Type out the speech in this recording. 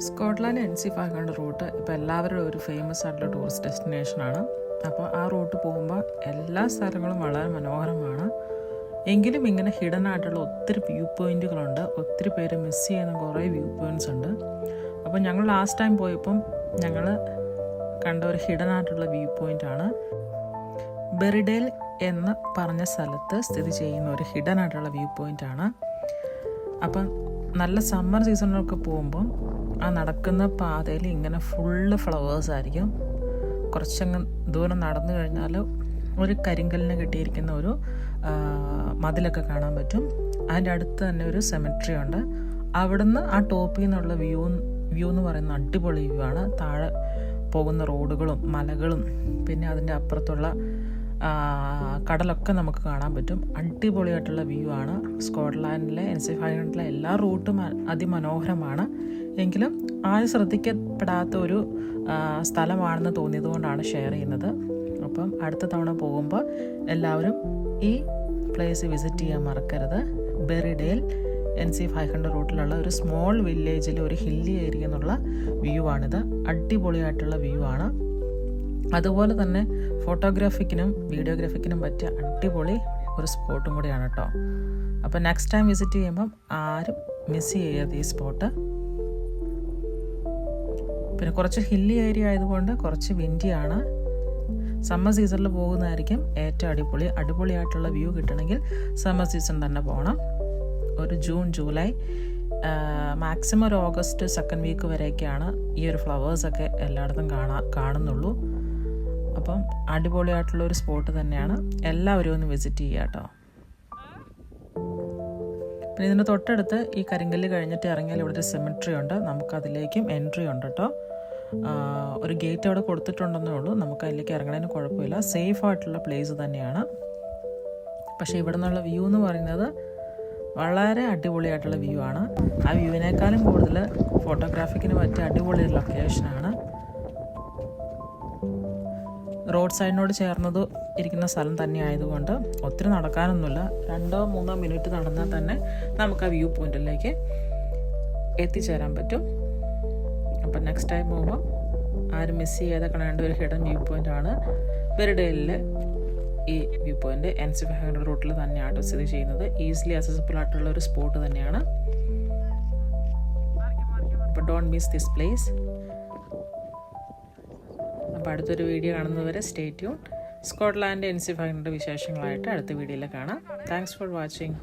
Scotland NC500 root ഇപ്പോൾ എല്ലാവരുടെയും ഒരു ഫേമസ് ആയിട്ടുള്ള ടൂറിസ്റ്റ് ഡെസ്റ്റിനേഷനാണ്. അപ്പോൾ ആ റൂട്ട് പോകുമ്പോൾ എല്ലാ സ്ഥലങ്ങളും വളരെ മനോഹരമാണ്. എങ്കിലും ഇങ്ങനെ ഹിഡൻ ആയിട്ടുള്ള ഒത്തിരി വ്യൂ പോയിൻറ്റുകളുണ്ട്. ഒത്തിരി പേര് മിസ് ചെയ്യുന്ന കുറേ വ്യൂ പോയിൻറ്റ്സ് ഉണ്ട്. അപ്പോൾ ഞങ്ങൾ ലാസ്റ്റ് ടൈം പോയപ്പം ഞങ്ങൾ കണ്ട ഒരു ഹിഡൻ ആയിട്ടുള്ള വ്യൂ പോയിൻ്റാണ് ബെറിഡേൽ എന്ന് പറഞ്ഞ സ്ഥലത്ത് സ്ഥിതി ചെയ്യുന്ന ഒരു ഹിഡൻ ആയിട്ടുള്ള വ്യൂ പോയിൻ്റാണ്. അപ്പം നല്ല സമ്മർ സീസണിലൊക്കെ പോകുമ്പം ആ നടക്കുന്ന പാതയിൽ ഇങ്ങനെ ഫുള്ള് ഫ്ലവേഴ്സ് ആയിരിക്കും. കുറച്ചങ്ങ് ദൂരം നടന്നു കഴിഞ്ഞാൽ ഒരു കരിങ്കല്ലിന് കെട്ടിയിരിക്കുന്ന ഒരു മതിലൊക്കെ കാണാൻ പറ്റും. അതിൻ്റെ അടുത്ത് തന്നെ ഒരു സെമെട്രി ഉണ്ട്. അവിടുന്ന് ആ ടോപ്പിൽ നിന്നുള്ള വ്യൂ എന്ന് പറയുന്ന അടിപൊളി വ്യൂ ആണ്. താഴെ പോകുന്ന റോഡുകളും മലകളും പിന്നെ അതിൻ്റെ അപ്പുറത്തുള്ള കടലൊക്കെ നമുക്ക് കാണാൻ പറ്റും. അടിപൊളിയായിട്ടുള്ള വ്യൂ ആണ്. സ്കോട്ട്ലാൻഡിലെ NC500 എല്ലാ റൂട്ടും അതിമനോഹരമാണ്. എങ്കിലും ആരും ശ്രദ്ധിക്കപ്പെടാത്ത ഒരു സ്ഥലമാണെന്ന് തോന്നിയത് കൊണ്ടാണ് ഷെയർ ചെയ്യുന്നത്. അപ്പം അടുത്ത തവണ പോകുമ്പോൾ എല്ലാവരും ഈ പ്ലേസ് വിസിറ്റ് ചെയ്യാൻ മറക്കരുത്. ബെറിഡേൽ NC500 റൂട്ടിലുള്ള ഒരു സ്മോൾ വില്ലേജിൽ ഒരു ഹില്ലി ഏരിയ എന്നുള്ള വ്യൂ ആണിത്. അടിപൊളിയായിട്ടുള്ള വ്യൂ ആണ്. അതുപോലെ തന്നെ ഫോട്ടോഗ്രാഫിക്കിനും വീഡിയോഗ്രാഫിക്കിനും പറ്റിയ അടിപൊളി ഒരു സ്പോട്ടും കൂടിയാണ് കേട്ടോ. അപ്പോൾ നെക്സ്റ്റ് ടൈം വിസിറ്റ് ചെയ്യുമ്പം ആരും മിസ് ചെയ്യരുത് ഈ സ്പോട്ട്. പിന്നെ കുറച്ച് ഹില്ലി ഏരിയ ആയതുകൊണ്ട് കുറച്ച് വിൻഡിയാണ്. സമ്മർ സീസണിൽ പോകുന്നതായിരിക്കും ഏറ്റവും അടിപൊളിയായിട്ടുള്ള വ്യൂ കിട്ടണമെങ്കിൽ സമ്മർ സീസൺ തന്നെ പോകണം. ഒരു ജൂൺ ജൂലൈ മാക്സിമം ഒരു ഓഗസ്റ്റ് സെക്കൻഡ് വീക്ക് വരെയൊക്കെയാണ് ഈ ഒരു ഫ്ലവേഴ്സൊക്കെ എല്ലായിടത്തും കാണുന്നുള്ളൂ. അപ്പം അടിപൊളിയായിട്ടുള്ളൊരു സ്പോട്ട് തന്നെയാണ്. എല്ലാവരും ഒന്ന് വിസിറ്റ് ചെയ്യുക കേട്ടോ. പിന്നെ ഇതിൻ്റെ തൊട്ടടുത്ത് ഈ കരിങ്കല്ല് കഴിഞ്ഞിട്ട് ഇറങ്ങിയാൽ ഇവിടെ ഒരു സെമിട്രി ഉണ്ട്. നമുക്കതിലേക്കും എൻട്രി ഉണ്ട് കേട്ടോ. ഒരു ഗേറ്റ് അവിടെ കൊടുത്തിട്ടുണ്ടെന്നേ ഉള്ളൂ. നമുക്ക് അതിലേക്ക് ഇറങ്ങണതിന് കുഴപ്പമില്ല. സേഫ് ആയിട്ടുള്ള പ്ലേസ് തന്നെയാണ്. പക്ഷേ ഇവിടെ നിന്നുള്ള വ്യൂ എന്ന് പറയുന്നത് വളരെ അടിപൊളിയായിട്ടുള്ള വ്യൂ ആണ്. ആ വ്യൂവിനേക്കാളും കൂടുതൽ ഫോട്ടോഗ്രാഫിക്കിന് പറ്റിയ അടിപൊളി ഒരു ലൊക്കേഷനാണ്. റോഡ് സൈഡിനോട് ചേർന്നത് ഇരിക്കുന്ന സ്ഥലം തന്നെ ആയതുകൊണ്ട് ഒത്തിരി നടക്കാനൊന്നുമില്ല. 2-3 മിനിറ്റ് നടന്നാൽ തന്നെ നമുക്ക് ആ വ്യൂ പോയിന്റിലേക്ക് എത്തിച്ചേരാൻ പറ്റും. അപ്പം നെക്സ്റ്റ് ടൈം പോകുമ്പോൾ ആരും മിസ് ചെയ്യാതെ കാണേണ്ട ഒരു ഹിഡൻ വ്യൂ പോയിൻ്റാണ് ബെറിഡേലിലെ ഈ വ്യൂ പോയിൻ്റ്. NC500 റൂട്ടിൽ തന്നെയാണ് സ്ഥിതി ചെയ്യുന്നത്. ഈസിലി അക്സസിബിൾ ആയിട്ടുള്ള ഒരു സ്പോട്ട് തന്നെയാണ്. അപ്പോൾ ഡോണ്ട് മിസ് ദിസ് പ്ലേസ്. അപ്പോൾ അടുത്തൊരു വീഡിയോ കാണുന്നതുവരെ സ്റ്റേ ട്യൂൺ. സ്കോട്ട്ലാൻഡ് NC500 വിശേഷങ്ങളായിട്ട് അടുത്ത വീഡിയോയിൽ കാണാം. Thanks for watching.